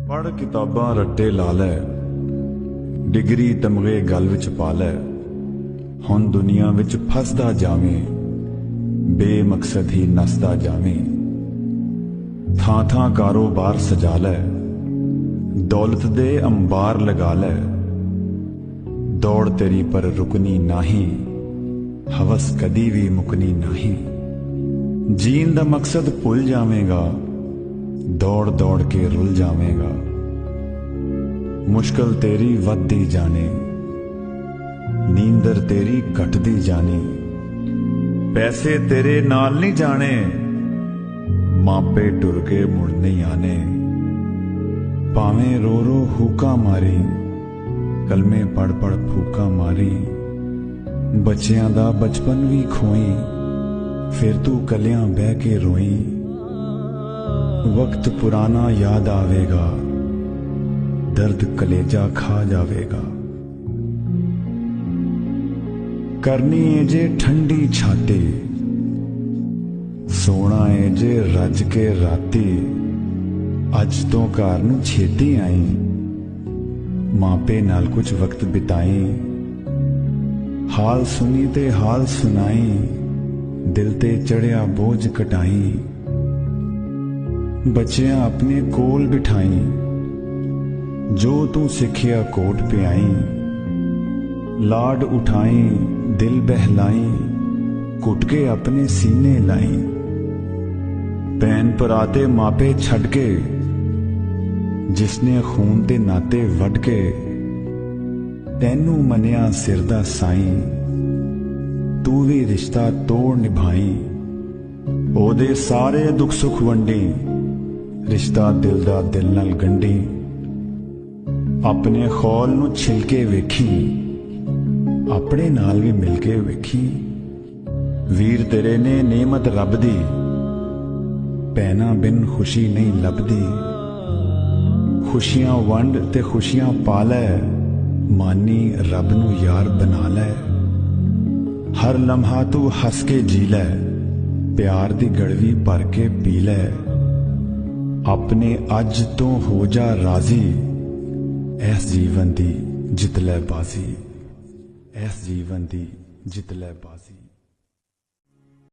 पढ़ किताबां रट्टे ला लै, डिग्री तमगे गल विच पा लै। हुण दुनिया विच फसदा जावें, बेमकसद ही नसदा जावें। थां थां कारोबार सजा लै, दौलत दे अंबार लगा लै। दौड़ तेरी पर रुकनी नाही, हवस कदी भी मुकनी नाही। जीन दा मकसद भुल जावेगा, दौड़ दौड़ के रुल जावेगा। मुश्किल तेरी वधदी जाने, नींदर तेरी घटदी जानी। पैसे तेरे नाल नहीं जाने, मापे टुर के मुड़ नहीं आने। भावें रो रो हुक्का मारी, कलमे पढ़ पढ़ फूका मारी। बच्चियां दा बचपन भी खोई, फिर तू कलियां बह के रोई। वक्त पुराना याद आवेगा, दर्द कलेजा खा जावेगा। करनी है जे ठंडी छाती, सोना है जे रज के राती। अज तो घर नूं छेती आई, मापे नाल कुछ वक्त बिताई। हाल सुनी ते हाल सुनाई, दिल ते चढ़िया बोझ कटाई। बच्चियां अपने कोल बिठाई, जो तू सिखिया कोट पे आई। लाड उठाई दिल बहलाई, कुट के अपने सीने लाई। भैन भराते मापे छड़ के, जिसने खून दे नाते वड के। तैनू मनिया सिर दा साई, तू भी रिश्ता तोड़ निभाई। ओदे सारे दुख सुख वंडी, रिश्ता दिल दा दिल नाल गंढी। अपने खौल नू छिलके वेखी, अपने नाल भी मिलके वेखी। वीर तेरे ने नेमत रब दी, भैनां बिन खुशी नहीं लभदी। खुशियां वंड ते खुशियां पा लै, मानी रब नू यार बना लै। हर लम्हा तू हस के जी लै, प्यार दी गड़वी भर के पी लै। अपने अज तो हो जा राजी, इस जीवन दी जित लै बाजी। इस जीवन दी जित लै बाजी।